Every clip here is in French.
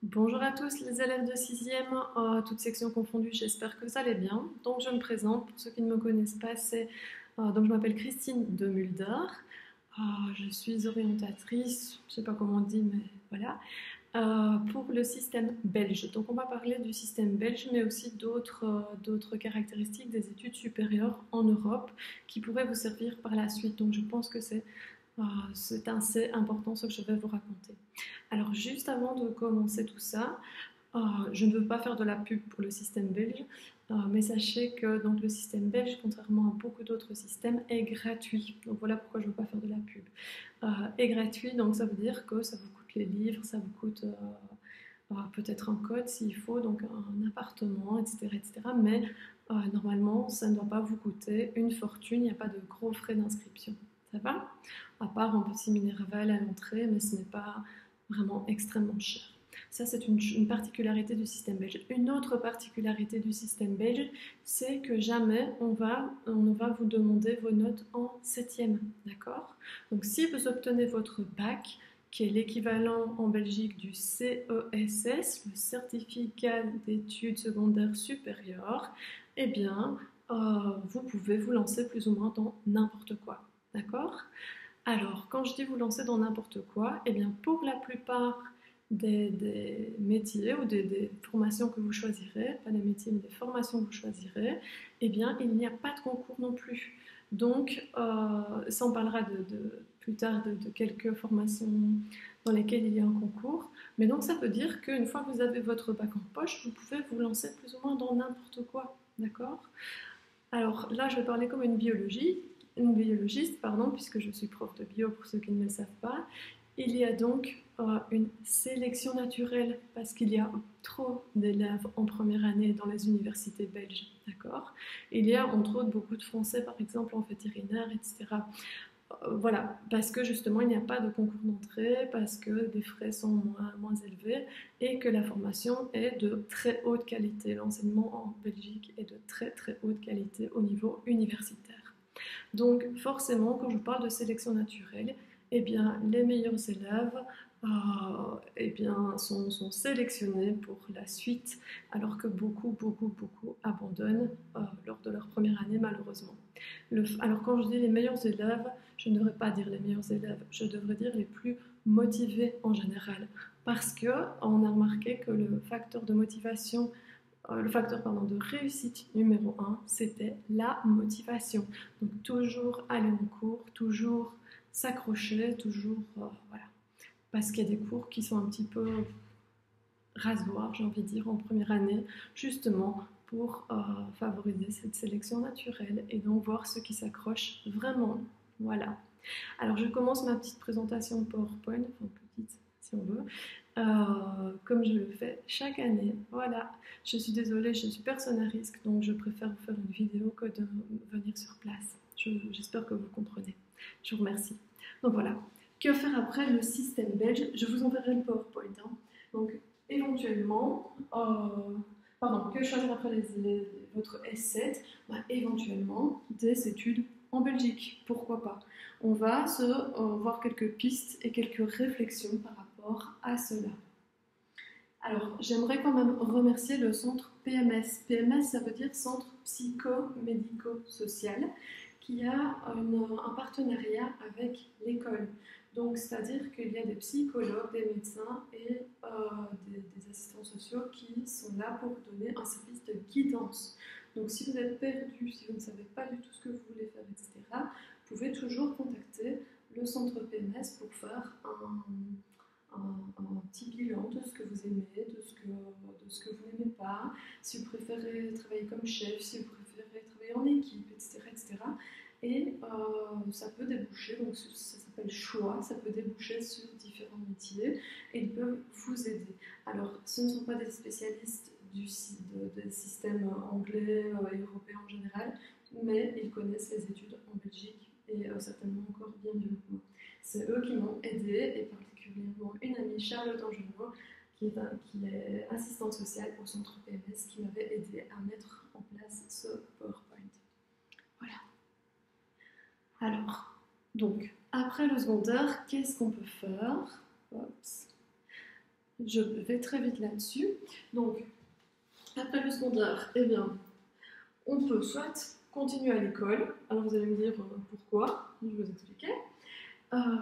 Bonjour à tous les élèves de 6e, toutes sections confondues, j'espère que vous allez bien. Donc je me présente, pour ceux qui ne me connaissent pas, donc je m'appelle Christine de Mulder. Je suis orientatrice, je ne sais pas comment on dit, mais voilà, pour le système belge. Donc on va parler du système belge, mais aussi d'autres caractéristiques des études supérieures en Europe qui pourraient vous servir par la suite. Donc je pense que c'est assez important ce que je vais vous raconter. Alors juste avant de commencer tout ça, je ne veux pas faire de la pub pour le système belge, mais sachez que donc, le système belge, contrairement à beaucoup d'autres systèmes, est gratuit. Donc voilà pourquoi je ne veux pas faire de la pub. Est gratuit, donc ça veut dire que ça vous coûte les livres, ça vous coûte peut-être un code s'il faut, donc un appartement, etc. etc. Mais normalement, ça ne doit pas vous coûter une fortune, il n'y a pas de gros frais d'inscription. Ça va? À part un petit minéral à l'entrée, mais ce n'est pas vraiment extrêmement cher. Ça, c'est une particularité du système belge. Une autre particularité du système belge, c'est que jamais on ne va vous demander vos notes en septième. D'accord? Donc, si vous obtenez votre bac, qui est l'équivalent en Belgique du CESS, le certificat d'études secondaires supérieures, eh bien, vous pouvez vous lancer plus ou moins dans n'importe quoi. D'accord? Alors, quand je dis vous lancer dans n'importe quoi, eh bien, pour la plupart des métiers ou des formations que vous choisirez, pas des métiers, mais des formations que vous choisirez, eh bien, il n'y a pas de concours non plus. Donc, ça, on parlera plus tard de quelques formations dans lesquelles il y a un concours. Mais donc, ça veut dire qu'une fois que vous avez votre bac en poche, vous pouvez vous lancer plus ou moins dans n'importe quoi. D'accord? Alors là, je vais parler comme une biologiste, pardon, puisque je suis prof de bio pour ceux qui ne le savent pas. Il y a donc une sélection naturelle parce qu'il y a trop d'élèves en première année dans les universités belges, d'accord? Il y a entre autres beaucoup de Français, par exemple en vétérinaire, etc. Voilà, parce que justement il n'y a pas de concours d'entrée, parce que les frais sont moins élevés et que la formation est de très haute qualité. L'enseignement en Belgique est de très très haute qualité au niveau universitaire. Donc forcément, quand je parle de sélection naturelle, eh bien, les meilleurs élèves eh bien, sont sélectionnés pour la suite, alors que beaucoup abandonnent lors de leur première année, malheureusement. Alors quand je dis les meilleurs élèves, je ne devrais pas dire les meilleurs élèves, je devrais dire les plus motivés en général. Parce qu'on a remarqué que le facteur de motivation le facteur de réussite numéro un, c'était la motivation. Donc toujours aller en cours, toujours s'accrocher, toujours voilà. Parce qu'il y a des cours qui sont un petit peu rasoirs, j'ai envie de dire, en première année, justement pour favoriser cette sélection naturelle et donc voir ceux qui s'accrochent vraiment. Voilà. Alors je commence ma petite présentation PowerPoint, enfin petite si on veut, comme je le fais chaque année. Voilà, je suis désolée, je suis personne à risque, donc je préfère vous faire une vidéo que de venir sur place. J'espère que vous comprenez. Je vous remercie. Donc voilà, que faire après le système belge? Je vous enverrai le PowerPoint. Hein. Donc éventuellement, pardon, que choisir après votre S7? Bah, éventuellement des études en Belgique, pourquoi pas. On va se voir quelques pistes et quelques réflexions par rapport à cela. Alors, j'aimerais quand même remercier le centre PMS. PMS, ça veut dire Centre Psycho-Médico-Social, qui a un partenariat avec l'école. Donc, c'est-à-dire qu'il y a des psychologues, des médecins et des assistants sociaux qui sont là pour donner un service de guidance. Donc, si vous êtes perdu, si vous ne savez pas du tout ce que vous voulez faire, etc., vous pouvez toujours contacter le centre PMS pour faire un petit bilan de ce que vous aimez, de ce que vous n'aimez pas, si vous préférez travailler comme chef, si vous préférez travailler en équipe, etc. etc. Et ça peut déboucher, donc ça s'appelle choix, ça peut déboucher sur différents métiers et ils peuvent vous aider. Alors, ce ne sont pas des spécialistes des systèmes anglais et européens en général, mais ils connaissent les études en Belgique et certainement encore bien mieux que moi. C'est eux qui m'ont aidé et particulièrement une amie, Charlotte Angenot, qui est assistante sociale au centre PMS, qui m'avait aidé à mettre en place ce PowerPoint. Voilà. Alors, donc, après le secondaire, qu'est-ce qu'on peut faire? Oups. je vais très vite là-dessus. Donc, après le secondaire, eh bien, on peut soit continuer à l'école, alors vous allez me dire pourquoi, je vais vous expliquer,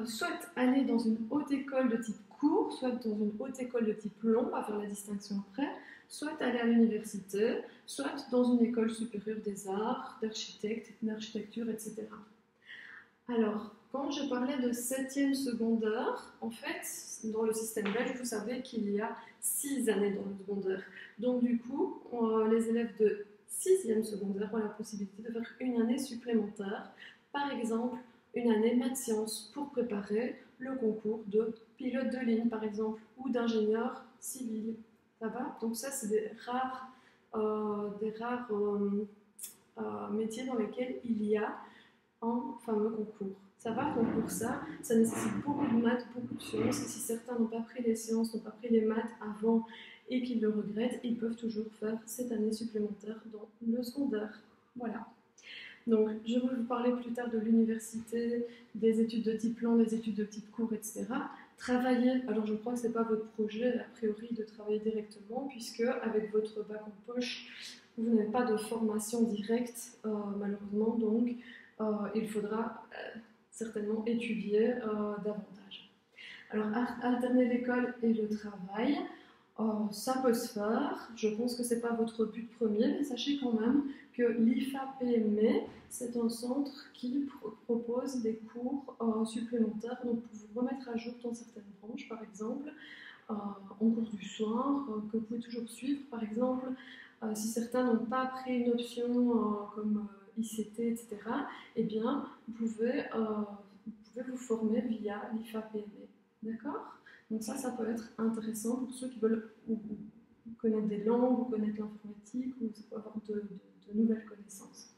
soit aller dans une haute école de type court, soit dans une haute école de type long, on va faire la distinction après, soit aller à l'université, soit dans une école supérieure des arts, d'architecture, etc. Alors, quand je parlais de 7e secondaire, en fait, dans le système belge, vous savez qu'il y a 6 années dans le secondaire. Donc, du coup, les élèves de 6e secondaire ont la possibilité de faire une année supplémentaire. Par exemple, une année maths-sciences pour préparer le concours de pilote de ligne, par exemple, ou d'ingénieur civil. Ça va? Donc, ça, c'est des rares métiers dans lesquels il y a un fameux concours. Ça va, donc pour ça, ça nécessite beaucoup de maths, beaucoup de sciences. Et si certains n'ont pas pris les sciences, n'ont pas pris les maths avant et qu'ils le regrettent, ils peuvent toujours faire cette année supplémentaire dans le secondaire. Voilà. Donc, je vais vous parler plus tard de l'université, des études de type long, des études de type court, etc. Travailler, alors je crois que ce n'est pas votre projet, a priori, de travailler directement, puisque avec votre bac en poche, vous n'avez pas de formation directe, malheureusement, donc il faudra certainement étudier davantage. Alors, alterner l'école et le travail, ça peut se faire. Je pense que ce n'est pas votre but premier, mais sachez quand même que l'IFA-PME, c'est un centre qui propose des cours supplémentaires, donc pour vous remettre à jour dans certaines branches, par exemple, en cours du soir, que vous pouvez toujours suivre. Par exemple, si certains n'ont pas pris une option comme ICT, etc., eh bien, vous pouvez vous former via l'IFA-PME. D'accord? Donc ça peut être intéressant pour ceux qui veulent connaître des langues, ou connaître l'informatique, ou avoir de nouvelles connaissances.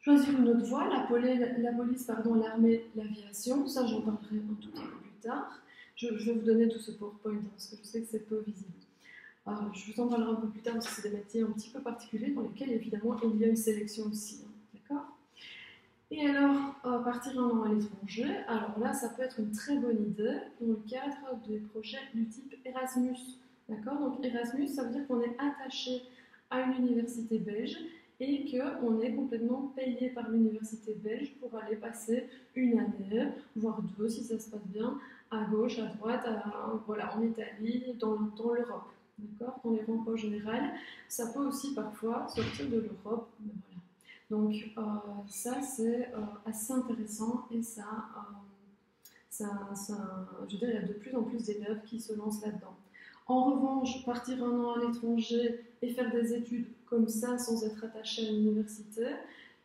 Choisir une autre voie, la police, l'armée, l'aviation, ça j'en parlerai un tout petit peu plus tard. Je vais vous donner tout ce PowerPoint parce que je sais que c'est peu visible. Je vous en parlerai un peu plus tard parce que c'est des métiers un petit peu particuliers dans lesquels évidemment il y a une sélection aussi. D'accord? Et alors, partir un an à l'étranger, alors là, ça peut être une très bonne idée dans le cadre des projets du type Erasmus. D'accord? Donc Erasmus, ça veut dire qu'on est attaché à une université belge et qu'on est complètement payé par l'université belge pour aller passer une année, voire deux si ça se passe bien, à gauche, à droite, voilà, en Italie, dans l'Europe. D'accord? Dans les rangs générales. Ça peut aussi parfois sortir de l'Europe, mais voilà. Donc ça, c'est assez intéressant et je veux dire, il y a de plus en plus d'élèves qui se lancent là-dedans. En revanche, partir un an à l'étranger et faire des études comme ça sans être attaché à l'université,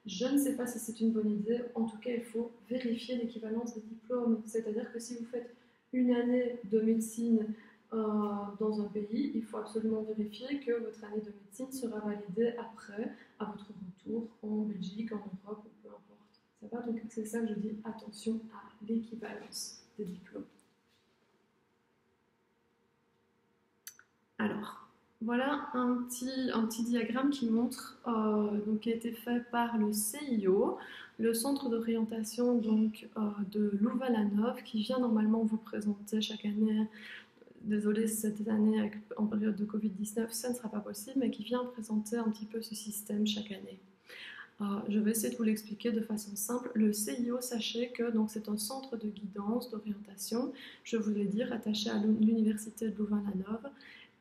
je ne sais pas si c'est une bonne idée. En tout cas, il faut vérifier l'équivalence des diplômes. C'est-à-dire que si vous faites une année de médecine dans un pays, il faut absolument vérifier que votre année de médecine sera validée après, à votre retour en Belgique, en Europe, peu importe. Ça va? Donc c'est ça que je dis, attention à l'équivalence des diplômes. Alors, voilà un petit diagramme qui montre, donc, qui a été fait par le CIO, le centre d'orientation donc, de Louvain-la-Neuve, qui vient normalement vous présenter chaque année. Désolée, cette année, en période de Covid-19, ça ne sera pas possible, mais qui vient présenter un petit peu ce système chaque année. Je vais essayer de vous l'expliquer de façon simple. Le CIO, sachez que c'est un centre de guidance, d'orientation, je vous l'ai dit, rattaché à l'université de Louvain-la-Neuve,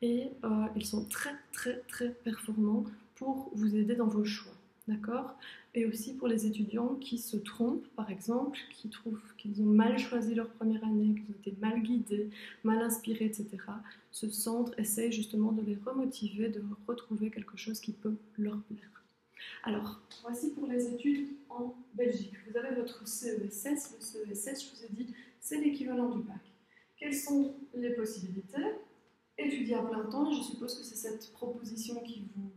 et ils sont très très très performants pour vous aider dans vos choix. D'accord? Et aussi pour les étudiants qui se trompent, par exemple, qui trouvent qu'ils ont mal choisi leur première année, qu'ils ont été mal guidés, mal inspirés, etc. Ce centre essaye justement de les remotiver, de retrouver quelque chose qui peut leur plaire. Alors, voici pour les études en Belgique. Vous avez votre CESS. Le CESS, je vous ai dit, c'est l'équivalent du bac. Quelles sont les possibilités? Étudier à plein temps, je suppose que c'est cette proposition qui vous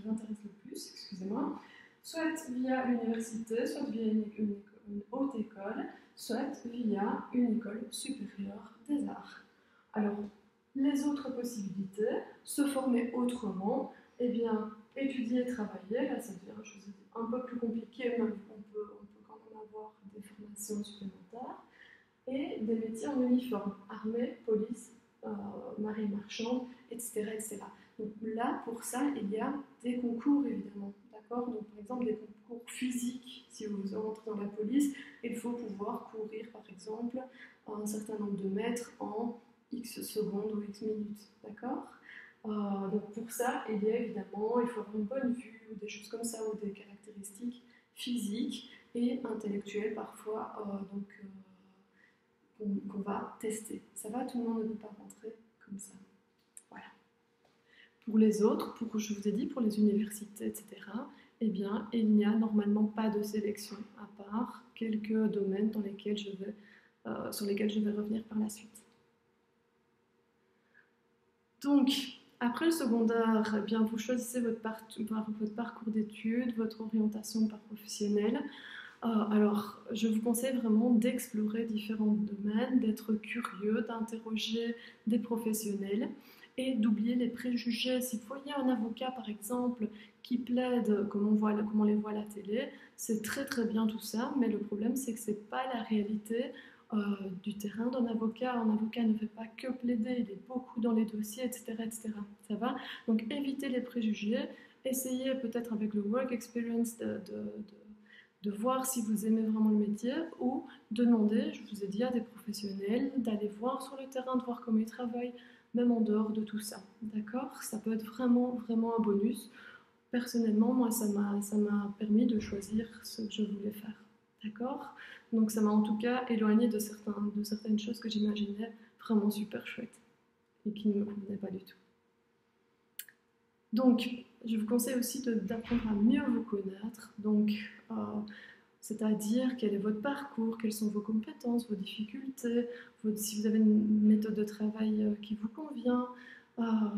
intéresse le plus, excusez-moi, soit via l'université, soit via une haute école, soit via une école supérieure des arts. Alors, les autres possibilités, se former autrement, eh bien, étudier et travailler, là ça devient un peu plus compliqué, mais on peut quand même avoir des formations supplémentaires. et des métiers en uniforme, armée, police, marine marchande, etc., etc. Donc là, pour ça, il y a des concours, évidemment. D'accord. Donc, par exemple, des concours physiques. Si vous entrez dans la police, il faut pouvoir courir, par exemple, un certain nombre de mètres en X secondes ou X minutes. D'accord. Donc pour ça, il y a évidemment, il faut avoir une bonne vue ou des choses comme ça, ou des caractéristiques physiques et intellectuelles parfois, qu'on va tester. Ça va, tout le monde ne peut pas rentrer comme ça. Voilà. Pour les autres, je vous ai dit, pour les universités, etc., eh bien, il n'y a normalement pas de sélection, à part quelques domaines sur lesquels je vais revenir par la suite. Donc, après le secondaire, eh bien, vous choisissez votre parcours d'études, votre orientation professionnelle. Alors, je vous conseille vraiment d'explorer différents domaines, d'être curieux, d'interroger des professionnels et d'oublier les préjugés. Si vous voyez un avocat, par exemple, qui plaide comme on les voit à la télé, c'est très très bien tout ça, mais le problème c'est que ce n'est pas la réalité du terrain d'un avocat. Un avocat ne fait pas que plaider, il est beaucoup dans les dossiers, etc. etc. Ça va. Donc évitez les préjugés, essayez peut-être avec le work experience de voir si vous aimez vraiment le métier ou de demander, je vous ai dit, à des professionnels, d'aller voir sur le terrain, de voir comment ils travaillent, même en dehors de tout ça. D'accord. Ça peut être vraiment, vraiment un bonus. Personnellement, moi, ça m'a permis de choisir ce que je voulais faire. D'accord. Donc ça m'a en tout cas éloigné de certaines choses que j'imaginais vraiment super chouettes et qui ne me convenaient pas du tout. Donc, je vous conseille aussi d'apprendre à mieux vous connaître. Donc, c'est-à-dire quel est votre parcours, quelles sont vos compétences, vos difficultés, si vous avez une méthode de travail qui vous convient,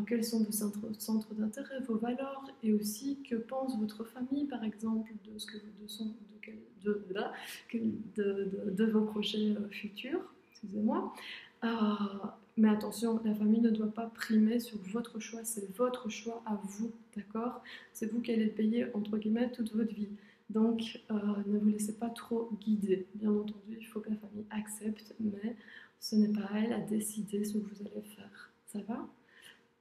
quels sont vos centres d'intérêt, vos valeurs, et aussi que pense votre famille, par exemple, de vos projets futurs. Excusez-moi. Mais attention, la famille ne doit pas primer sur votre choix, c'est votre choix à vous, d'accord. C'est vous qui allez payer, entre guillemets, toute votre vie. Donc, ne vous laissez pas trop guider. Bien entendu, il faut que la famille accepte, mais ce n'est pas à elle à décider ce que vous allez faire. Ça va?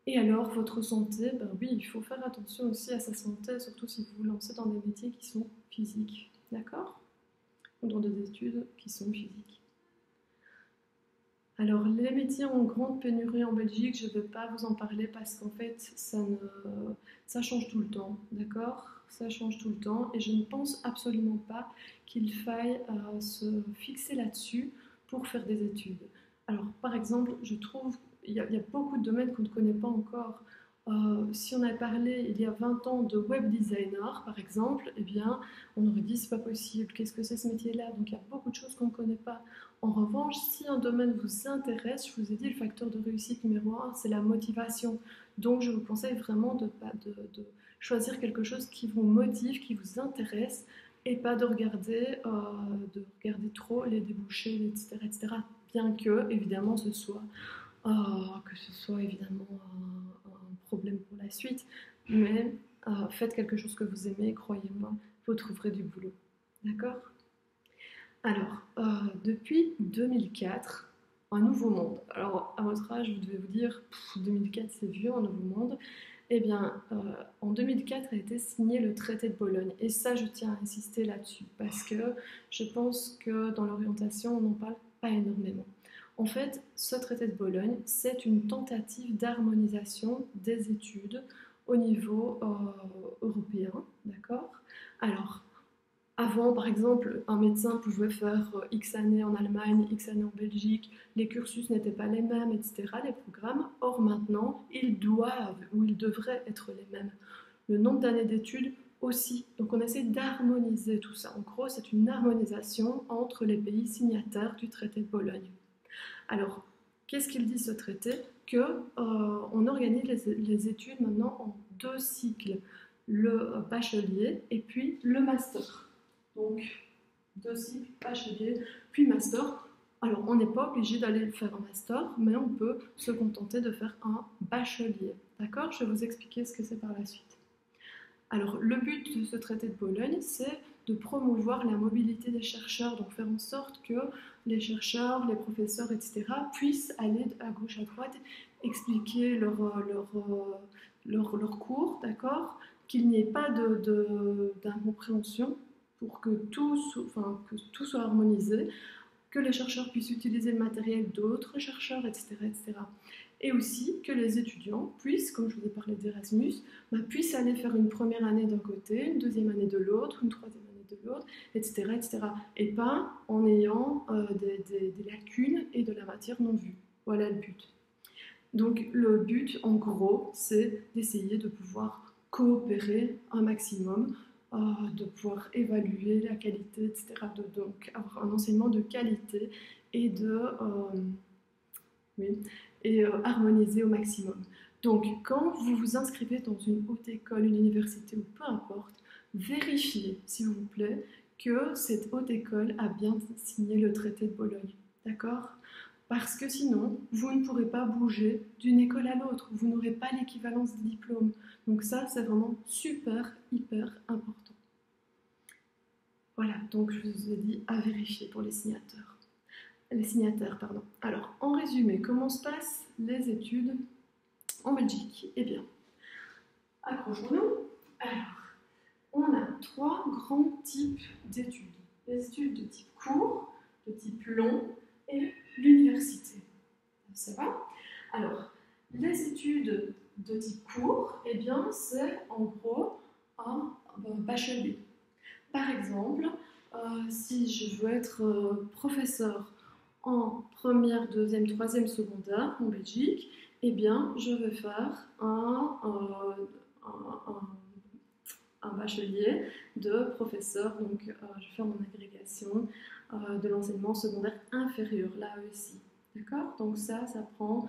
Et alors, votre santé, ben oui, il faut faire attention aussi à sa santé, surtout si vous vous lancez dans des métiers qui sont physiques, d'accord? Ou dans des études qui sont physiques. Alors, les métiers en grande pénurie en Belgique, je ne vais pas vous en parler parce qu'en fait, ça change tout le temps, d'accord? Ça change tout le temps et je ne pense absolument pas qu'il faille se fixer là-dessus pour faire des études. Alors, par exemple, je trouve qu'il y a beaucoup de domaines qu'on ne connaît pas encore. Si on avait parlé il y a 20 ans de web designer, par exemple, eh bien, on aurait dit c'est pas possible, qu'est-ce que c'est ce métier-là? Donc il y a beaucoup de choses qu'on ne connaît pas. En revanche, si un domaine vous intéresse, je vous ai dit le facteur de réussite numéro 1, c'est la motivation. Donc je vous conseille vraiment de choisir quelque chose qui vous motive, qui vous intéresse, et pas de regarder trop les débouchés, etc., etc. Bien que, évidemment, ce soit évidemment un problème pour la suite, mais faites quelque chose que vous aimez, croyez-moi, vous trouverez du boulot. D'accord? Alors, depuis 2004, un nouveau monde. Alors, à votre âge, vous devez vous dire, 2004 c'est vieux, un nouveau monde. Eh bien, en 2004 a été signé le traité de Bologne. Et ça, je tiens à insister là-dessus, parce que je pense que dans l'orientation, on n'en parle pas énormément. En fait, ce traité de Bologne, c'est une tentative d'harmonisation des études au niveau européen, d'accord? Alors, avant, par exemple, un médecin pouvait faire X années en Allemagne, X années en Belgique, les cursus n'étaient pas les mêmes, etc., les programmes. Or, maintenant, ils doivent ou ils devraient être les mêmes. Le nombre d'années d'études aussi. Donc, on essaie d'harmoniser tout ça. En gros, c'est une harmonisation entre les pays signataires du traité de Bologne. Alors, qu'est-ce qu'il dit ce traité? On organise les études maintenant en 2 cycles, le bachelier et puis le master. Donc, 2 cycles, bachelier, puis master. Alors, on n'est pas obligé d'aller faire un master, mais on peut se contenter de faire un bachelier. D'accord? Je vais vous expliquer ce que c'est par la suite. Alors, le but de ce traité de Bologne, c'est de promouvoir la mobilité des chercheurs, donc faire en sorte que les chercheurs, les professeurs, etc., puissent aller à gauche, à droite, expliquer leur cours, d'accord, qu'il n'y ait pas d'incompréhension pour que tout soit harmonisé, que les chercheurs puissent utiliser le matériel d'autres chercheurs, etc., etc. Et aussi que les étudiants puissent, comme je vous ai parlé d'Erasmus, puissent aller faire une première année d'un côté, une deuxième année de l'autre, une troisième année de l'autre, etc., etc. Et pas en ayant des lacunes et de la matière non vue. Voilà le but. Donc le but, en gros, c'est d'essayer de pouvoir coopérer un maximum, de pouvoir évaluer la qualité, etc. Donc avoir un enseignement de qualité et harmoniser au maximum. Donc quand vous vous inscrivez dans une haute école, une université ou peu importe, vérifiez, s'il vous plaît, que cette haute école a bien signé le traité de Bologne. D'accord ? Parce que sinon, vous ne pourrez pas bouger d'une école à l'autre. Vous n'aurez pas l'équivalence des diplômes. Donc ça, c'est vraiment super, hyper important. Voilà, donc je vous ai dit à vérifier pour les signataires. Alors, en résumé, comment se passent les études en Belgique? Eh bien, accrochons-nous. Alors, on a 3 grands types d'études. Les études de type court, de type long et l'université. Ça va? Alors, les études de type court, eh bien, c'est en gros un bachelier. Par exemple, si je veux être professeur en première, deuxième, troisième secondaire en Belgique, eh bien, je vais faire un bachelier de professeur. Donc, je vais faire mon agrégation de l'enseignement secondaire inférieur, l'AESI. D'accord? Donc ça prend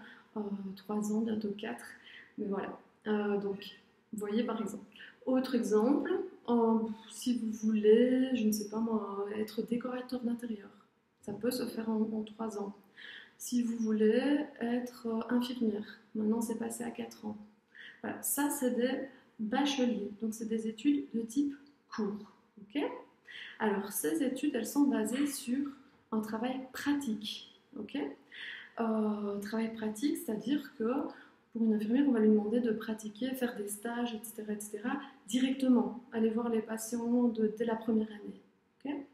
3 ans, bientôt 4. Mais voilà. Donc, vous voyez par exemple. Autre exemple, si vous voulez, je ne sais pas moi, être décorateur d'intérieur, ça peut se faire en 3 ans. Si vous voulez être infirmière, maintenant c'est passé à 4 ans. Voilà, ça c'est des bacheliers, donc c'est des études de type court. Okay? Alors ces études, elles sont basées sur un travail pratique. Okay? Travail pratique, c'est-à-dire que pour une infirmière, on va lui demander de pratiquer, faire des stages, etc., directement, aller voir les patients dès la première année. Okay?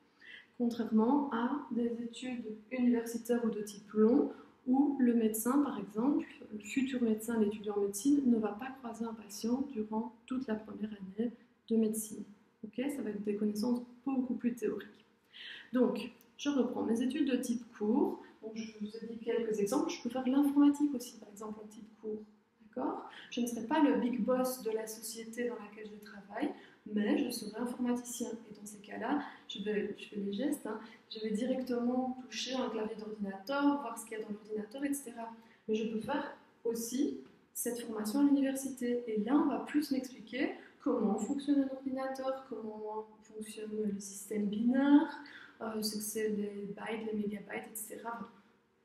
Contrairement à des études universitaires ou de type long, où le médecin, par exemple, le futur médecin, l'étudiant en médecine, ne va pas croiser un patient durant toute la première année de médecine. Okay? Ça va être des connaissances beaucoup plus théoriques. Donc, je reprends mes études de type court. Donc, je vous ai dit quelques exemples. Je peux faire l'informatique aussi, par exemple, en type court. D'accord ? Je ne serai pas le big boss de la société dans laquelle je travaille, mais je serai informaticien. Et dans ces cas-là, je fais les gestes, je vais directement toucher un clavier d'ordinateur, voir ce qu'il y a dans l'ordinateur, etc. Mais je peux faire aussi cette formation à l'université. Et là, on va plus m'expliquer comment fonctionne un ordinateur, comment fonctionne le système binaire, ce que c'est les bytes, les mégabytes, etc.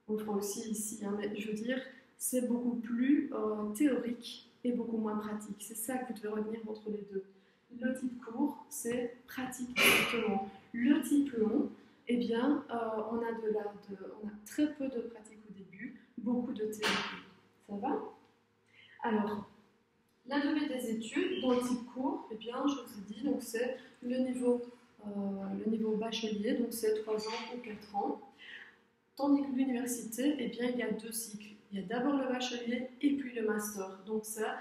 On le fera aussi ici, mais je veux dire, c'est beaucoup plus théorique et beaucoup moins pratique. C'est ça que vous devez retenir entre les deux. Le type court, c'est pratique directement. Le type long, eh bien, on a très peu de pratique au début, beaucoup de théorie. Ça va? Alors, la durée des études dans le type court, eh bien, je vous ai dit, donc c'est le niveau bachelier, donc c'est 3 ans ou 4 ans. Tandis que l'université, eh bien, il y a 2 cycles. Il y a d'abord le bachelier et puis le master. Donc ça,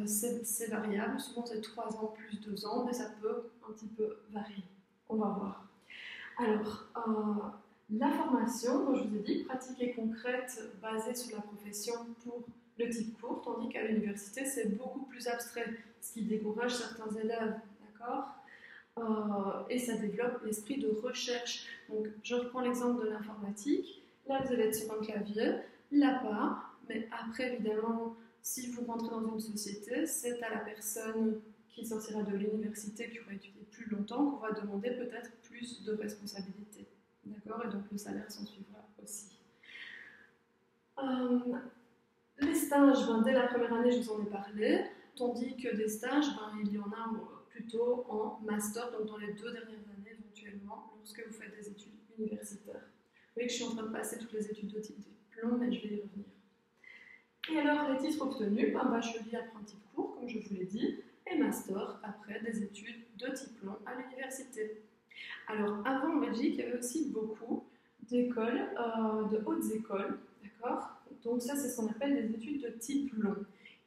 c'est variable. Souvent, c'est 3 ans plus 2 ans, mais ça peut un petit peu varier. On va voir. Alors, la formation, comme je vous ai dit, pratique et concrète, basée sur la profession pour le type court, tandis qu'à l'université, c'est beaucoup plus abstrait, ce qui décourage certains élèves, d'accord ? Et ça développe l'esprit de recherche. Donc, je reprends l'exemple de l'informatique. Là, vous allez être sur un clavier, là pas, mais après, évidemment, si vous rentrez dans une société, c'est à la personne qui sortira de l'université, qui aura étudié plus longtemps, qu'on va demander peut-être plus de responsabilités. D'accord? Et donc, le salaire s'en suivra aussi. Les stages, dès la première année, je vous en ai parlé, tandis que des stages, il y en a plutôt en master, donc dans les 2 dernières années éventuellement, lorsque vous faites des études universitaires. Vous voyez que je suis en train de passer toutes les études de type diplôme, mais je vais y revenir. Et alors, les titres obtenus, bachelier après un type court, comme je vous l'ai dit, et master après des études de type long à l'université. Alors, avant en Belgique, il y avait aussi beaucoup d'écoles, de hautes écoles, d'accord? Donc ça, c'est ce qu'on appelle des études de type long.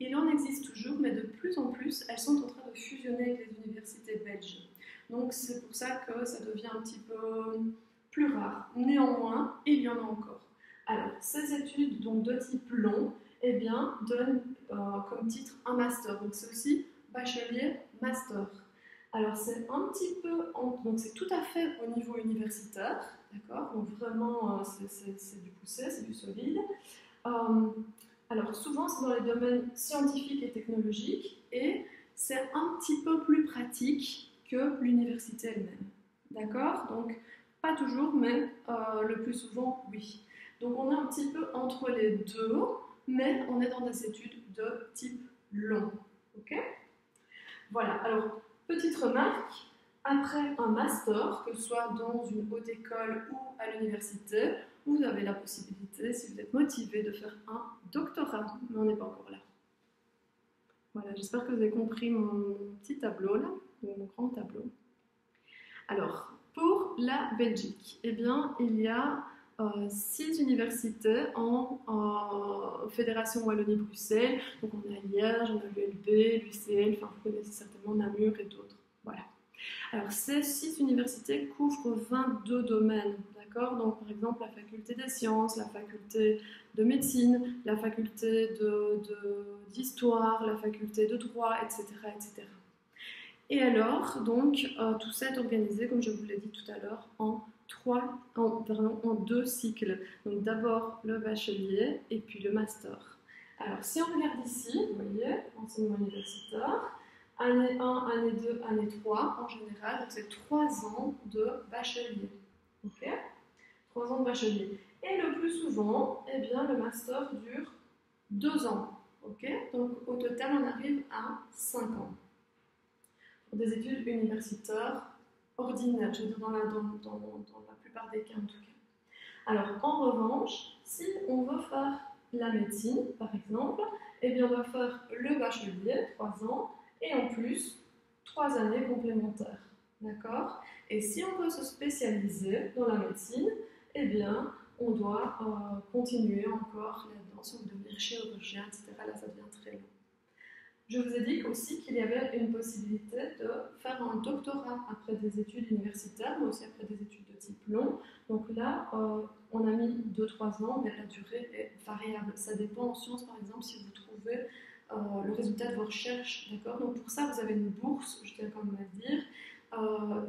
Il en existe toujours, mais de plus en plus, elles sont en train de fusionner avec les universités belges. Donc c'est pour ça que ça devient un petit peu plus rare. Néanmoins, il y en a encore. Alors, ces études donc, de type long, eh bien, donnent comme titre un master. Donc c'est aussi bachelier, master. Alors c'est un petit peu, donc c'est tout à fait au niveau universitaire, d'accord? Donc vraiment c'est du poussé, c'est du solide. Alors souvent c'est dans les domaines scientifiques et technologiques et c'est un petit peu plus pratique que l'université elle-même, d'accord? Donc pas toujours, mais le plus souvent oui. Donc on est un petit peu entre les deux, mais on est dans des études de type long, ok? Voilà, alors petite remarque, après un master, que ce soit dans une haute école ou à l'université, vous avez la possibilité, si vous êtes motivé, de faire un doctorat, mais on n'est pas encore là. Voilà, j'espère que vous avez compris mon petit tableau là, mon grand tableau. Alors, pour la Belgique, eh bien, il y a 6 universités en Fédération Wallonie-Bruxelles. Donc on a Liège, on a l'ULB, l'UCL, enfin vous connaissez certainement Namur et d'autres. Voilà. Alors ces 6 universités couvrent 22 domaines, d'accord? Donc par exemple la faculté des sciences, la faculté de médecine, la faculté d'histoire, la faculté de droit, etc., etc. Et alors, donc, tout ça est organisé, comme je vous l'ai dit tout à l'heure, en 2 cycles. Donc d'abord le bachelier et puis le master. Alors si on regarde ici, vous voyez, enseignement universitaire, année 1, année 2, année 3 en général, donc c'est 3 ans de bachelier. Ok? 3 ans de bachelier. Et le plus souvent, eh bien, le master dure 2 ans. Ok? Donc au total, on arrive à 5 ans. Pour des études universitaires ordinaires, je veux dire dans la plupart des cas en tout cas. Alors en revanche, si on veut faire la médecine par exemple, eh bien on va faire le bachelier, 3 ans, et en plus 3 années complémentaires. D'accord? Et si on veut se spécialiser dans la médecine, eh bien on doit continuer encore là-dedans, si on veut devenir chirurgien, etc. Là ça devient très long. Je vous ai dit aussi qu'il y avait une possibilité de faire un doctorat après des études universitaires, mais aussi après des études de type long. Donc là, on a mis 2-3 ans, mais la durée est variable. Ça dépend en sciences, par exemple, si vous trouvez le résultat de vos recherches. D'accord? Donc pour ça, vous avez une bourse, je tiens quand même à le dire,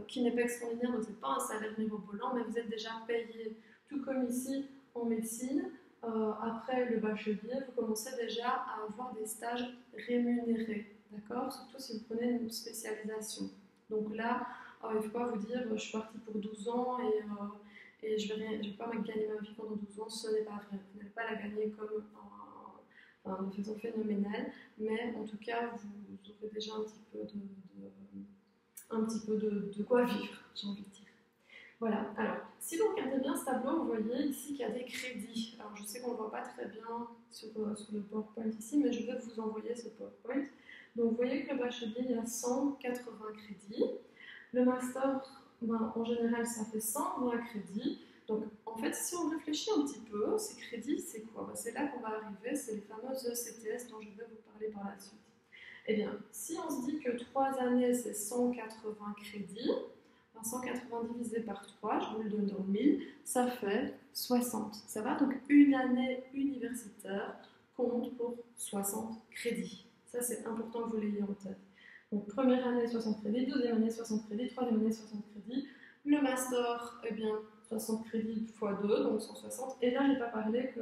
qui n'est pas extraordinaire, donc ce n'est pas un salaire mirobolant, mais vous êtes déjà payé, tout comme ici en médecine. Après le bachelier, vous commencez déjà à avoir des stages rémunérés, d'accord? Surtout si vous prenez une spécialisation. Donc là, il ne faut pas vous dire je suis partie pour 12 ans et je ne vais pas gagner ma vie pendant 12 ans, ce n'est pas vrai. Vous n'allez pas la gagner comme de façon phénoménale, mais en tout cas, vous aurez déjà un petit peu de quoi vivre, j'ai envie de dire. Voilà, alors si vous regardez bien ce tableau, vous voyez ici qu'il y a des crédits. Alors je sais qu'on ne le voit pas très bien sur le PowerPoint ici, mais je vais vous envoyer ce PowerPoint. Donc vous voyez que le bachelier, il y a 180 crédits. Le master, en général, ça fait 120 crédits. Donc en fait, si on réfléchit un petit peu, ces crédits, c'est quoi? C'est là qu'on va arriver, c'est les fameuses ECTS dont je vais vous parler par la suite. Eh bien, si on se dit que 3 années, c'est 180 crédits, 180 divisé par 3, je vous le donne dans le 1000, ça fait 60. Ça va? Donc une année universitaire compte pour 60 crédits. Ça, c'est important que vous l'ayez en tête. Donc première année, 60 crédits, deuxième année, 60 crédits, troisième année, 60 crédits. Le master, eh bien, 60 crédits x 2, donc 160. Et là, je n'ai pas parlé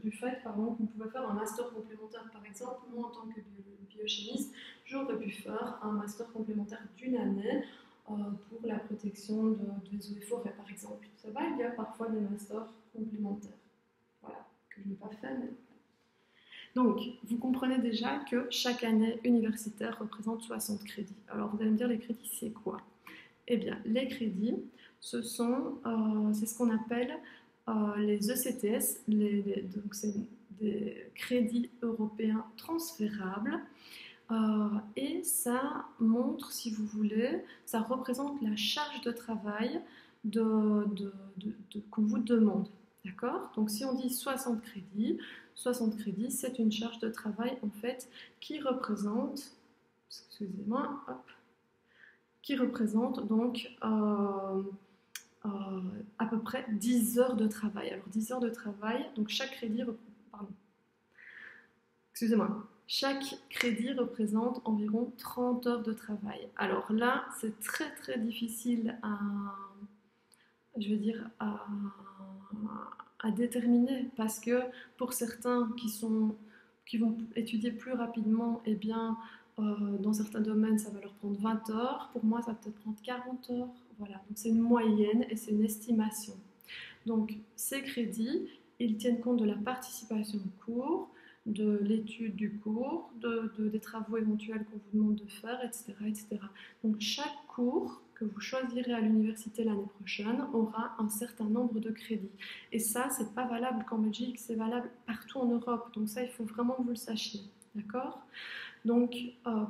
du fait qu'on pouvait faire un master complémentaire. Par exemple, moi, en tant que biochimiste, j'aurais pu faire un master complémentaire d'une année pour la protection des eaux et forêts, par exemple. Ça va, il y a parfois des masters complémentaires. Voilà, que je n'ai pas fait, mais... Donc, vous comprenez déjà que chaque année universitaire représente 60 crédits. Alors, vous allez me dire, les crédits, c'est quoi? Eh bien, les crédits, c'est ce qu'on appelle les ECTS, donc c'est des crédits européens transférables. Et ça montre, si vous voulez, ça représente la charge de travail qu'on vous demande. D'accord? Donc si on dit 60 crédits, c'est une charge de travail en fait qui représente, excusez-moi, qui représente donc à peu près 10 heures de travail. Alors 10 heures de travail, donc chaque crédit, pardon, excusez-moi, chaque crédit représente environ 30 heures de travail. Alors là, c'est très très difficile je veux dire, à déterminer parce que pour certains qui vont étudier plus rapidement, eh bien, dans certains domaines, ça va leur prendre 20 heures. Pour moi, ça va peut-être prendre 40 heures. Voilà, donc c'est une moyenne et c'est une estimation. Donc, ces crédits, ils tiennent compte de la participation au cours, de l'étude du cours, des travaux éventuels qu'on vous demande de faire, etc., etc. Donc, chaque cours que vous choisirez à l'université l'année prochaine aura un certain nombre de crédits. Et ça, c'est pas valable qu'en Belgique, c'est valable partout en Europe. Donc ça, il faut vraiment que vous le sachiez. D'accord? Donc,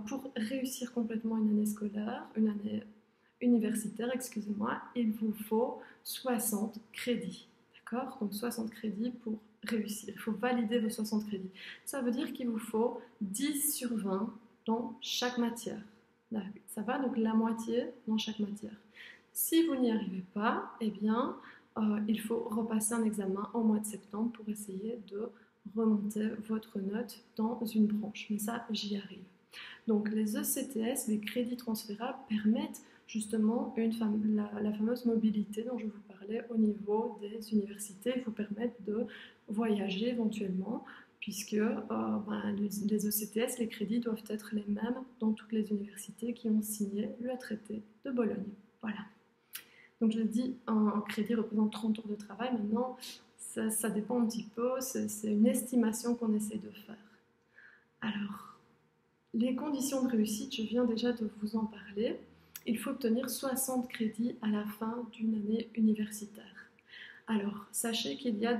pour réussir complètement une année scolaire, une année universitaire, excusez-moi, il vous faut 60 crédits. D'accord? Donc 60 crédits pour réussir. Il faut valider vos 60 crédits. Ça veut dire qu'il vous faut 10 sur 20 dans chaque matière. Ça va, donc la moitié dans chaque matière. Si vous n'y arrivez pas, eh bien, il faut repasser un examen au mois de septembre pour essayer de remonter votre note dans une branche. Mais ça, j'y arrive. Donc les ECTS, les crédits transférables, permettent justement la fameuse mobilité dont je vous parlais au niveau des universités, vous permettent de voyager éventuellement, puisque les ECTS, les crédits doivent être les mêmes dans toutes les universités qui ont signé le traité de Bologne. Voilà. Donc je dis, un crédit représente 30 heures de travail. Maintenant, ça dépend un petit peu, c'est une estimation qu'on essaie de faire. Alors, les conditions de réussite, je viens déjà de vous en parler. Il faut obtenir 60 crédits à la fin d'une année universitaire. Alors, sachez qu'il y a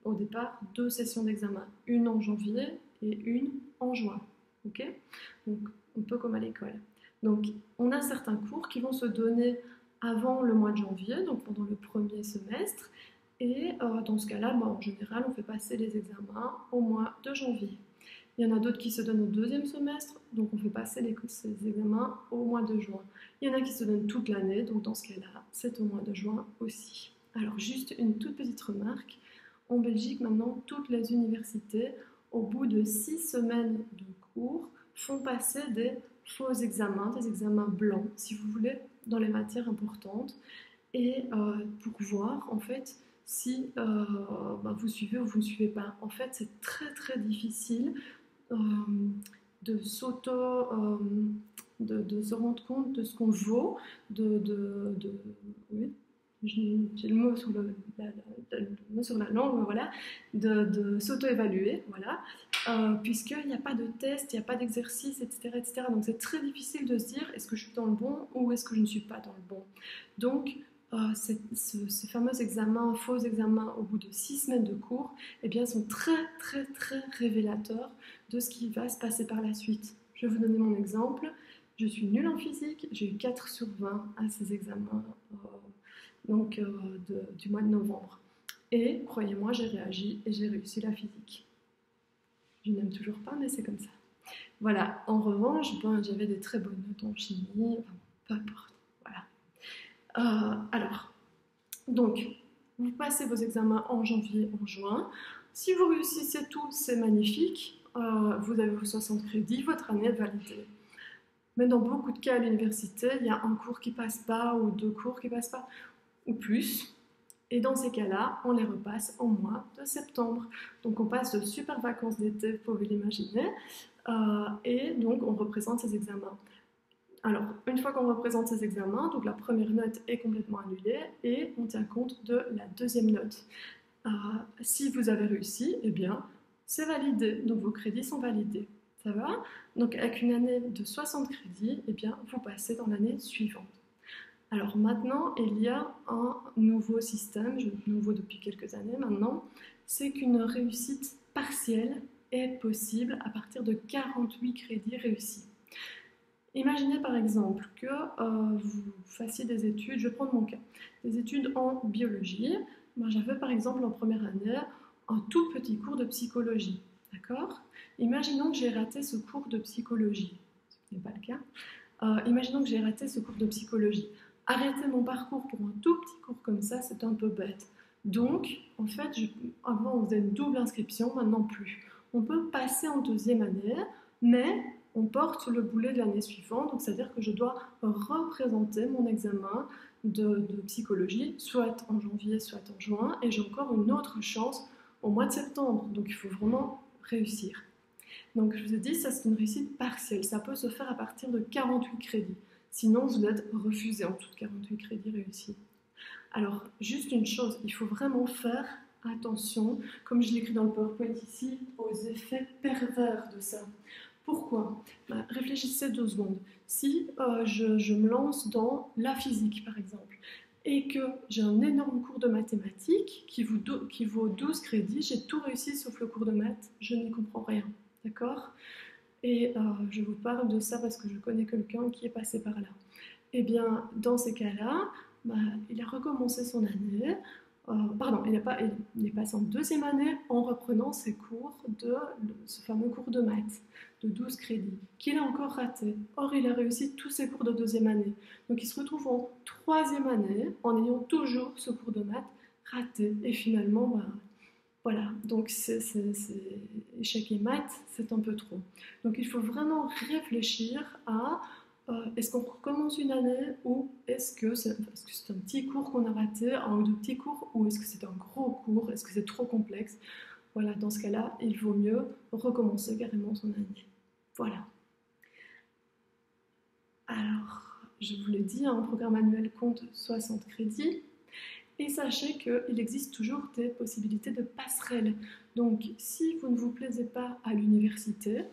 au départ 2 sessions d'examen, une en janvier et une en juin. Okay? Donc, un peu comme à l'école. Donc, on a certains cours qui vont se donner avant le mois de janvier, donc pendant le premier semestre. Et dans ce cas-là, en général, on fait passer les examens au mois de janvier. Il y en a d'autres qui se donnent au deuxième semestre, donc on fait passer ces examens au mois de juin. Il y en a qui se donnent toute l'année, donc dans ce cas-là, c'est au mois de juin aussi. Alors juste une toute petite remarque, en Belgique maintenant, toutes les universités, au bout de 6 semaines de cours, font passer des faux examens, des examens blancs, si vous voulez, dans les matières importantes, et pour voir en fait si vous suivez ou vous ne suivez pas. En fait, c'est très très difficile de se rendre compte de ce qu'on vaut, oui, j'ai le mot sur la langue, voilà, de s'auto-évaluer, voilà, puisqu'il n'y a pas de test, il n'y a pas d'exercice, etc., etc. Donc c'est très difficile de se dire est-ce que je suis dans le bon ou est-ce que je ne suis pas dans le bon. Donc ces fameux examens, faux examens au bout de 6 semaines de cours, eh bien, sont très très très révélateurs de ce qui va se passer par la suite. Je vais vous donner mon exemple. Je suis nulle en physique, j'ai eu 4 sur 20 à ces examens du mois de novembre. Et croyez-moi, j'ai réagi et j'ai réussi la physique. Je n'aime toujours pas, mais c'est comme ça. Voilà, en revanche, j'avais des très bonnes notes en chimie, peu importe. Alors, donc, vous passez vos examens en janvier, en juin. Si vous réussissez tout, c'est magnifique. Vous avez vos 60 crédits, votre année est validée. Mais dans beaucoup de cas à l'université, il y a un cours qui passe pas ou 2 cours qui passent pas, ou plus. Et dans ces cas-là, on les repasse au mois de septembre. Donc on passe de super vacances d'été, vous pouvez l'imaginer, et donc on représente ces examens. Alors, une fois qu'on représente ces examens, donc la première note est complètement annulée et on tient compte de la deuxième note. Si vous avez réussi, eh bien, c'est validé, donc vos crédits sont validés. Ça va? Donc avec une année de 60 crédits, eh bien, vous passez dans l'année suivante. Alors maintenant, il y a un nouveau système, nouveau depuis quelques années maintenant, c'est qu'une réussite partielle est possible à partir de 48 crédits réussis. Imaginez par exemple que vous fassiez des études, je vais prendre mon cas, des études en biologie. Moi, j'avais par exemple en première année un tout petit cours de psychologie, d'accord? Imaginons que j'ai raté ce cours de psychologie, ce qui n'est pas le cas. Imaginons que j'ai raté ce cours de psychologie. Arrêter mon parcours pour un tout petit cours comme ça, c'est un peu bête. Donc, en fait, avant on faisait une double inscription, maintenant plus. On peut passer en deuxième année, mais on porte le boulet de l'année suivante, donc c'est-à-dire que je dois représenter mon examen de psychologie, soit en janvier, soit en juin, et j'ai encore une autre chance au mois de septembre. Donc il faut vraiment réussir. Donc je vous ai dit, ça c'est une réussite partielle, ça peut se faire à partir de 48 crédits. Sinon, vous êtes refusé en tout 48 crédits réussis. Alors, juste une chose, il faut vraiment faire attention, comme je l'écris dans le PowerPoint ici, aux effets pervers de ça. Pourquoi? Réfléchissez 2 secondes. Si je me lance dans la physique, par exemple, et que j'ai un énorme cours de mathématiques qui vaut 12 crédits, j'ai tout réussi sauf le cours de maths, je n'y comprends rien. D'accord? Et je vous parle de ça parce que je connais quelqu'un qui est passé par là. Eh bien, dans ces cas-là, il a recommencé son année. Pardon, il est passé en deuxième année en reprenant ses cours ce fameux cours de maths de 12 crédits, qu'il a encore raté. Or, il a réussi tous ses cours de deuxième année. Donc, il se retrouve en troisième année en ayant toujours ce cours de maths raté. Et finalement, voilà, donc échec et maths, c'est un peu trop. Donc il faut vraiment réfléchir à est-ce qu'on recommence une année ou est-ce que c'est un petit cours qu'on a raté, un ou deux petits cours, ou est-ce que c'est un gros cours, est-ce que c'est trop complexe? Voilà, dans ce cas-là, il vaut mieux recommencer carrément son année. Voilà. Alors, je vous l'ai dit, un programme annuel compte 60 crédits. Et sachez qu'il existe toujours des possibilités de passerelle. Donc, si vous ne vous plaisez pas à l'université,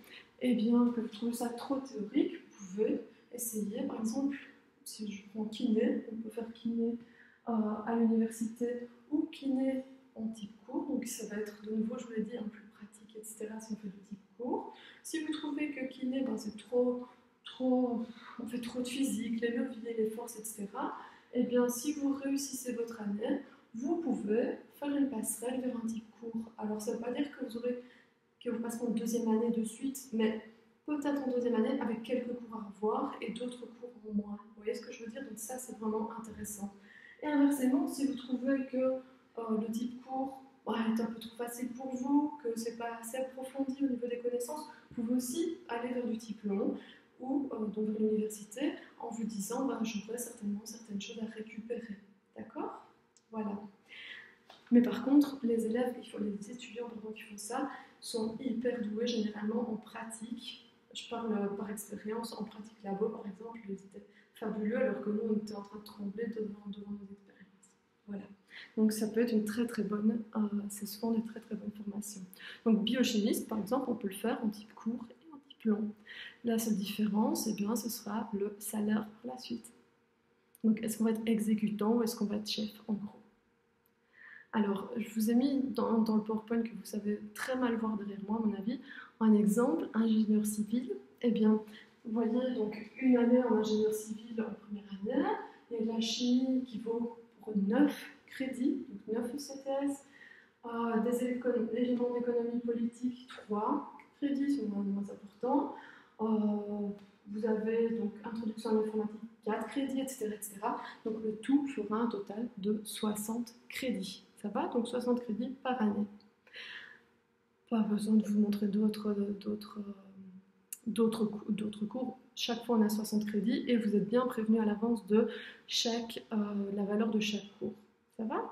eh bien, que vous trouvez ça trop théorique, vous pouvez essayer, par exemple, si je prends kiné, on peut faire kiné à l'université ou kiné en type cours. Donc, ça va être de nouveau, je vous l'ai dit, un plus pratique, etc. si on fait de type cours. Si vous trouvez que kiné, c'est on fait trop de physique, les leviers, les forces, etc. Eh bien, si vous réussissez votre année, vous pouvez faire une passerelle vers un type court. Alors, ça ne veut pas dire que vous passerez en deuxième année de suite, mais peut-être en deuxième année avec quelques cours à revoir et d'autres cours en moins. Vous voyez ce que je veux dire? Donc ça, c'est vraiment intéressant. Et inversement, si vous trouvez que le type court est un peu trop facile pour vous, que ce n'est pas assez approfondi au niveau des connaissances, vous pouvez aussi aller vers du type long ou donc vers l'université en vous disant j'aurai certainement certaines choses à récupérer. D'accord? Voilà. Mais par contre, les étudiants qui font ça sont hyper doués généralement en pratique. Je parle par expérience, en pratique labo par exemple, ils étaient fabuleux alors que nous on était en train de trembler devant nos expériences. Voilà. Donc ça peut être une très très bonne, c'est souvent des très très bonnes formations. Donc biochimiste par exemple, on peut le faire en type court et en type long. La seule différence, eh bien, ce sera le salaire par la suite. Donc est-ce qu'on va être exécutant ou est-ce qu'on va être chef en gros? Alors, je vous ai mis dans le PowerPoint que vous savez très mal voir derrière moi, à mon avis, un exemple, ingénieur civil. Eh bien, vous voyez, donc une année en ingénieur civil en première année, il y a de la chimie qui vaut pour 9 crédits, donc 9 ECTS, des éléments d'économie politique, 3 crédits, c'est moins important. Vous avez donc introduction à l'informatique, 4 crédits, etc., etc. Donc le tout fera un total de 60 crédits. Ça va? Donc 60 crédits par année. Pas besoin de vous montrer d'autres cours. Chaque fois, on a 60 crédits et vous êtes bien prévenu à l'avance de la valeur de chaque cours. Ça va?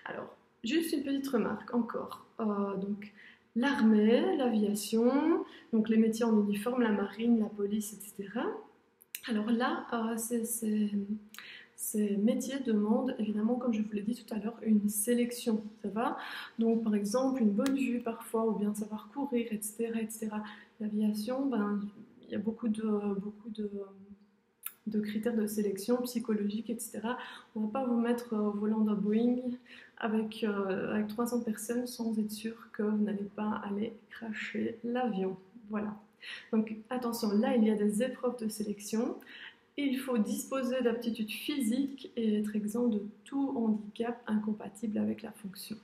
Alors, juste une petite remarque encore. Donc, l'armée, l'aviation, donc les métiers en uniforme, la marine, la police, etc. Alors là, Ces métiers demandent évidemment, comme je vous l'ai dit tout à l'heure, une sélection, ça va? Donc par exemple une bonne vue parfois, ou bien savoir courir, etc. etc. L'aviation, ben, il y a beaucoup de critères de sélection psychologique, etc. On ne va pas vous mettre au volant d'un Boeing avec 300 personnes sans être sûr que vous n'allez pas aller cracher l'avion. Voilà. Donc attention, là il y a des épreuves de sélection. Il faut disposer d'aptitudes physiques et être exempt de tout handicap incompatible avec la fonction.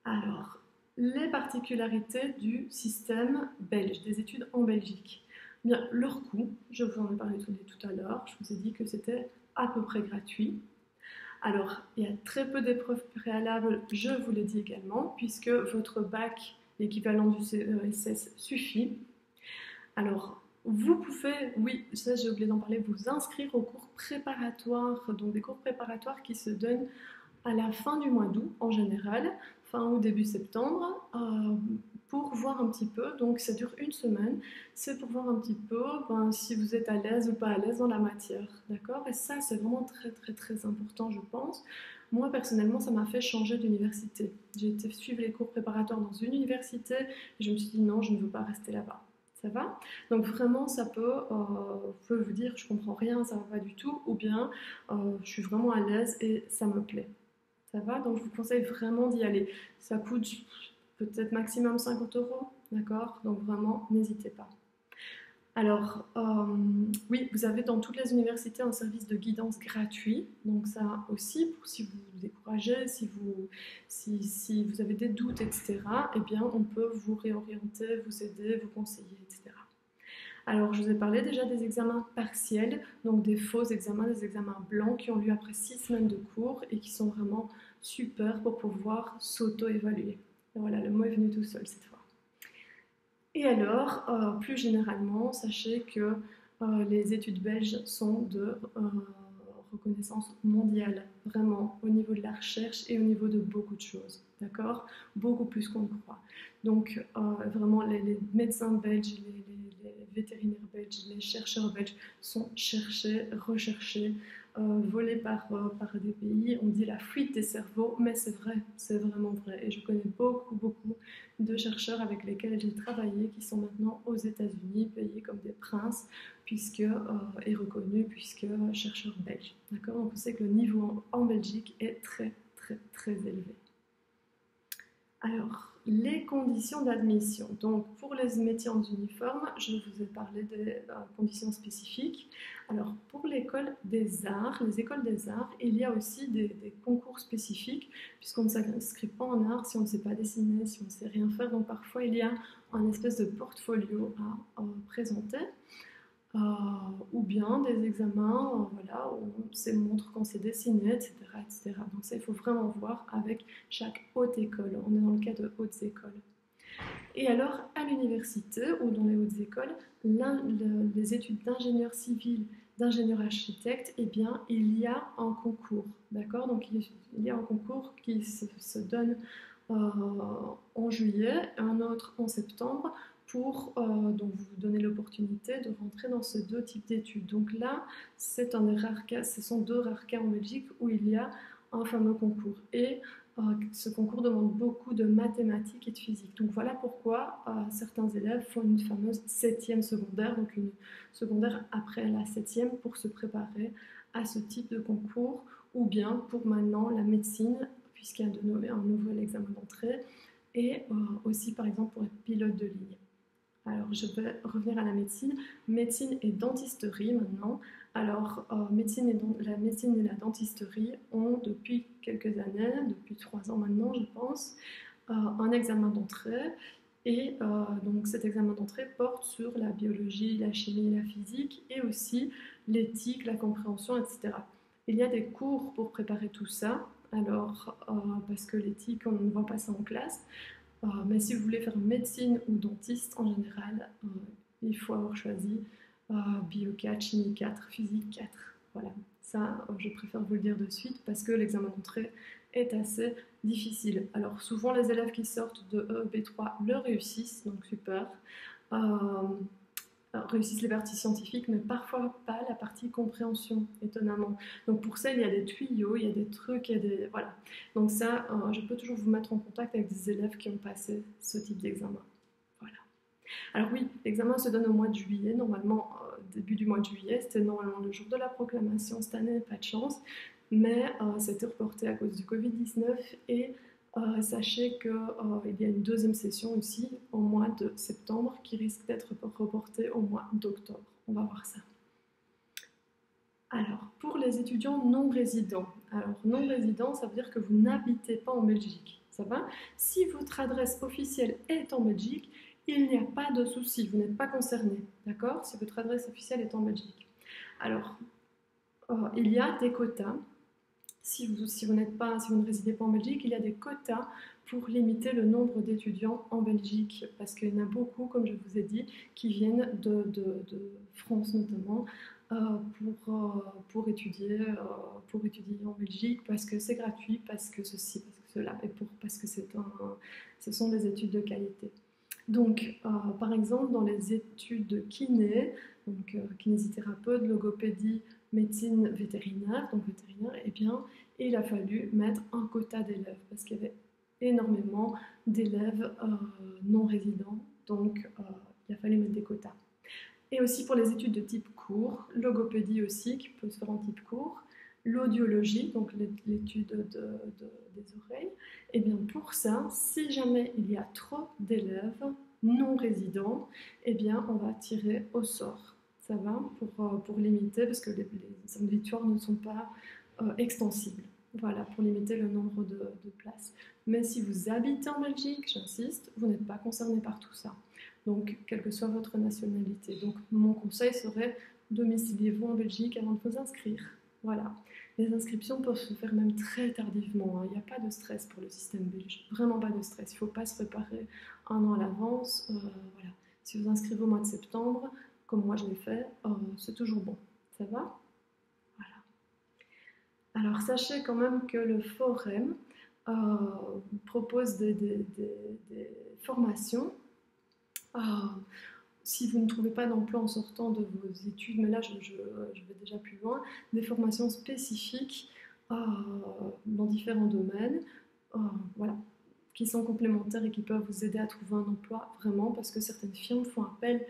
Alors, les particularités du système belge, des études en Belgique. Bien, leur coût, je vous en ai parlé tout à l'heure, je vous ai dit que c'était à peu près gratuit. Alors, il y a très peu d'épreuves préalables, je vous l'ai dit également, puisque votre bac, l'équivalent du CESS, suffit. Alors, vous pouvez, oui, ça j'ai oublié d'en parler, vous inscrire aux cours préparatoires, donc des cours préparatoires qui se donnent à la fin du mois d'août en général, fin août, début septembre, pour voir un petit peu, donc ça dure une semaine, c'est pour voir un petit peu si vous êtes à l'aise ou pas à l'aise dans la matière, d'accord? Et ça c'est vraiment très très très important je pense. Moi personnellement ça m'a fait changer d'université. J'ai été suivre les cours préparatoires dans une université et je me suis dit non, je ne veux pas rester là-bas. Ça va? Donc vraiment, ça peut vous dire je comprends rien, ça va pas du tout, ou bien je suis vraiment à l'aise et ça me plaît. Ça va? Donc je vous conseille vraiment d'y aller. Ça coûte peut-être maximum 50 euros, d'accord? Donc vraiment, n'hésitez pas. Alors, oui, vous avez dans toutes les universités un service de guidance gratuit. Donc ça aussi, pour si vous vous découragez, si vous avez des doutes, etc., eh bien, on peut vous réorienter, vous aider, vous conseiller, etc. Alors, je vous ai parlé déjà des examens partiels, donc des faux examens, des examens blancs qui ont lieu après 6 semaines de cours et qui sont vraiment super pour pouvoir s'auto-évaluer. Voilà, le mot est venu tout seul cette fois. Et alors, plus généralement, sachez que les études belges sont de reconnaissance mondiale, vraiment, au niveau de la recherche et au niveau de beaucoup de choses, d'accord? Beaucoup plus qu'on ne croit. Donc, vraiment, les médecins belges, les vétérinaires belges, les chercheurs belges sont cherchés, recherchés, volés par des pays. On dit la fuite des cerveaux, mais c'est vrai, c'est vraiment vrai. Et je connais beaucoup de chercheurs avec lesquels j'ai travaillé qui sont maintenant aux États-Unis, payés comme des princes, et reconnus puisque chercheurs belges. D'accord? Donc on sait que le niveau en Belgique est très élevé. Alors, les conditions d'admission. Donc, pour les métiers en uniforme, je vous ai parlé des conditions spécifiques. Alors, pour l'école des arts, les écoles des arts, il y a aussi des concours spécifiques, puisqu'on ne s'inscrit pas en art si on ne sait pas dessiner, si on ne sait rien faire. Donc, parfois, il y a un espèce de portfolio à présenter. Ou bien des examens voilà, où on montre qu'on s'est dessiné, etc., etc. Donc ça, il faut vraiment voir avec chaque haute école. On est dans le cas de hautes écoles. Et alors, à l'université ou dans les hautes écoles, les études d'ingénieur civil, d'ingénieur architecte, eh bien, il y a un concours, d'accord? Donc, il y a un concours qui se donne en juillet, un autre en septembre, pour donc vous donner l'opportunité de rentrer dans ces deux types d'études. Donc là, c'est un des rares cas, ce sont deux rares cas en Belgique où il y a un fameux concours. Et ce concours demande beaucoup de mathématiques et de physique. Donc voilà pourquoi certains élèves font une fameuse 7e secondaire, donc une secondaire après la 7e pour se préparer à ce type de concours, ou bien pour maintenant la médecine, puisqu'il y a un nouvel examen d'entrée, et aussi par exemple pour être pilote de ligne. Alors, je vais revenir à la médecine. Médecine et dentisterie maintenant. Alors, la médecine et la dentisterie ont depuis quelques années, depuis 3 ans maintenant, je pense, un examen d'entrée. Et donc, cet examen d'entrée porte sur la biologie, la chimie, la physique et aussi l'éthique, la compréhension, etc. Il y a des cours pour préparer tout ça. Alors, parce que l'éthique, on ne voit pas ça en classe. Mais si vous voulez faire médecine ou dentiste, en général, il faut avoir choisi bio 4, chimie 4, physique 4. Voilà, ça, je préfère vous le dire de suite parce que l'examen d'entrée est assez difficile. Alors, souvent, les élèves qui sortent de E, B3 le réussissent, donc super. réussissent les parties scientifiques, mais parfois pas la partie compréhension, étonnamment. Donc pour ça, il y a des tuyaux, il y a des trucs, il y a des... Voilà. Donc ça, je peux toujours vous mettre en contact avec des élèves qui ont passé ce type d'examen. Voilà. Alors oui, l'examen se donne au mois de juillet, normalement début du mois de juillet, c'était normalement le jour de la proclamation cette année, pas de chance, mais ça a été reporté à cause du Covid-19 et sachez qu'il y a une deuxième session aussi au mois de septembre qui risque d'être reportée au mois d'octobre. On va voir ça. Alors, pour les étudiants non résidents, alors non résidents, ça veut dire que vous n'habitez pas en Belgique. Ça va? Si votre adresse officielle est en Belgique, il n'y a pas de souci, vous n'êtes pas concerné, d'accord? Si votre adresse officielle est en Belgique. Alors, il y a des quotas. Si vous ne résidez pas en Belgique, il y a des quotas pour limiter le nombre d'étudiants en Belgique, parce qu'il y en a beaucoup, comme je vous ai dit, qui viennent de France notamment, pour étudier en Belgique, parce que c'est gratuit, parce que ceci, parce que cela, et parce que ce sont des études de qualité. Donc, par exemple, dans les études de kiné, donc kinésithérapeute, logopédie, médecine vétérinaire, donc vétérinaire, eh bien, il a fallu mettre un quota d'élèves parce qu'il y avait énormément d'élèves non résidents, donc il a fallu mettre des quotas. Et aussi pour les études de type court, logopédie aussi, qui peut se faire en type court, l'audiologie, donc l'étude des oreilles, et bien pour ça, si jamais il y a trop d'élèves non résidents, eh bien on va tirer au sort. Ça va pour limiter, parce que les auditoires ne sont pas extensibles. Voilà, pour limiter le nombre de places. Mais si vous habitez en Belgique, j'insiste, vous n'êtes pas concerné par tout ça. Donc, quelle que soit votre nationalité. Donc, mon conseil serait domiciliez-vous en Belgique avant de vous inscrire. Voilà. Les inscriptions peuvent se faire même très tardivement. Hein. Il n'y a pas de stress pour le système belge. Vraiment pas de stress. Il ne faut pas se préparer un an à l'avance. Voilà. Si vous inscrivez au mois de septembre, comme moi je l'ai fait, c'est toujours bon. Ça va? Voilà. Alors, sachez quand même que le Forum propose des formations. Si vous ne trouvez pas d'emploi en sortant de vos études, mais là je vais déjà plus loin, des formations spécifiques dans différents domaines, voilà, qui sont complémentaires et qui peuvent vous aider à trouver un emploi vraiment, parce que certaines firmes font appel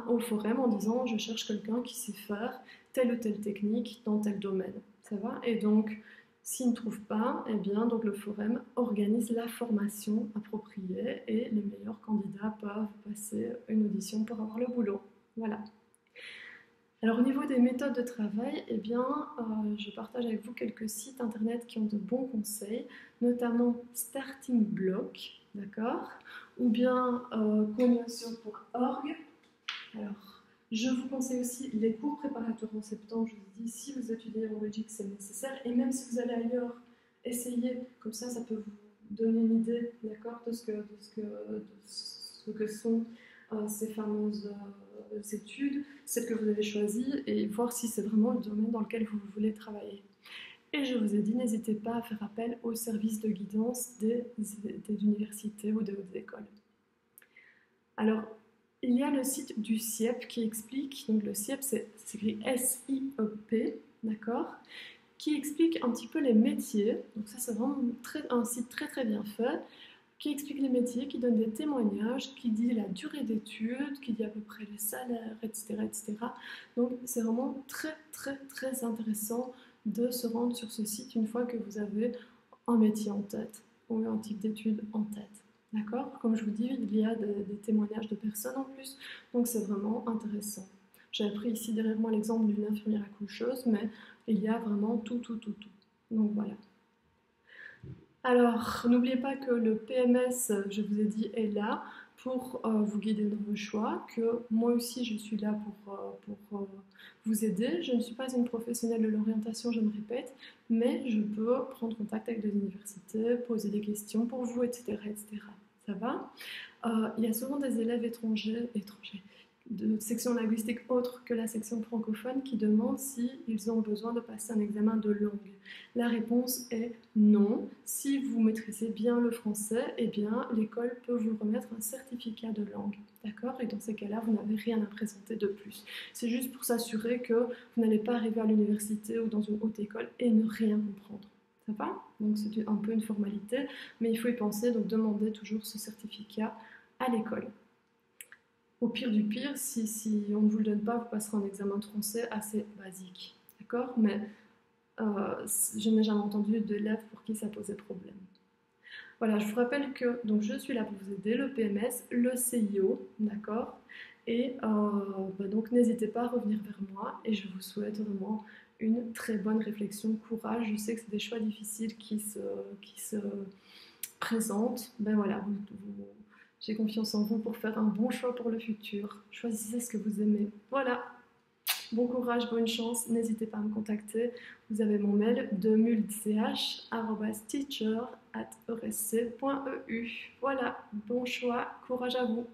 au Forum en disant je cherche quelqu'un qui sait faire telle ou telle technique dans tel domaine, ça va? Et donc s'ils ne trouvent pas, eh bien, donc le Forum organise la formation appropriée et les meilleurs candidats peuvent passer une audition pour avoir le boulot. Voilà. Alors au niveau des méthodes de travail, eh bien, je partage avec vous quelques sites internet qui ont de bons conseils, notamment Starting Block, d'accord, ou bien Cognation.org. Alors, je vous conseille aussi les cours préparatoires en septembre. Je vous dis, si vous étudiez en Belgique, c'est nécessaire. Et même si vous allez ailleurs, essayez. Comme ça peut vous donner une idée, d'accord, de ce que sont ces fameuses études, celles que vous avez choisies, et voir si c'est vraiment le domaine dans lequel vous voulez travailler. Et je vous ai dit, n'hésitez pas à faire appel au service de guidance des universités ou des hautes écoles. Alors, il y a le site du SIEP qui explique, donc le SIEP c'est écrit S-I-E-P, d'accord, qui explique un petit peu les métiers, donc ça c'est vraiment un site très très bien fait, qui explique les métiers, qui donne des témoignages, qui dit la durée d'études, qui dit à peu près les salaires, etc. etc. Donc c'est vraiment très très très intéressant de se rendre sur ce site une fois que vous avez un métier en tête ou un type d'études en tête. D'accord? Comme je vous dis, il y a des témoignages de personnes en plus, donc c'est vraiment intéressant. J'ai pris ici derrière moi l'exemple d'une infirmière accoucheuse, mais il y a vraiment tout. Donc voilà. Alors, n'oubliez pas que le PMS, je vous ai dit, est là pour vous guider dans vos choix, que moi aussi je suis là pour vous aider. Je ne suis pas une professionnelle de l'orientation, je me répète, mais je peux prendre contact avec des universités, poser des questions pour vous, etc. etc. Ça va? Il y a souvent des élèves étrangers de section linguistique autre que la section francophone qui demande s'ils ont besoin de passer un examen de langue. La réponse est non. Si vous maîtrisez bien le français, eh bien, l'école peut vous remettre un certificat de langue. D'accord? Et dans ces cas-là, vous n'avez rien à présenter de plus. C'est juste pour s'assurer que vous n'allez pas arriver à l'université ou dans une haute école et ne rien comprendre. Ça va? Donc c'est un peu une formalité, mais il faut y penser, donc demandez toujours ce certificat à l'école. Au pire du pire, si on ne vous le donne pas, vous passerez un examen de français assez basique. D'accord? Mais je n'ai jamais entendu d'élèves pour qui ça posait problème. Voilà, je vous rappelle que donc, je suis là pour vous aider, le PMS, le CIO, d'accord? Et donc n'hésitez pas à revenir vers moi et je vous souhaite vraiment une très bonne réflexion, courage. Je sais que c'est des choix difficiles qui se présentent. Ben voilà, j'ai confiance en vous pour faire un bon choix pour le futur. Choisissez ce que vous aimez. Voilà. Bon courage, bonne chance. N'hésitez pas à me contacter. Vous avez mon mail demuldch@teacher@rsc.eu. Voilà. Bon choix. Courage à vous.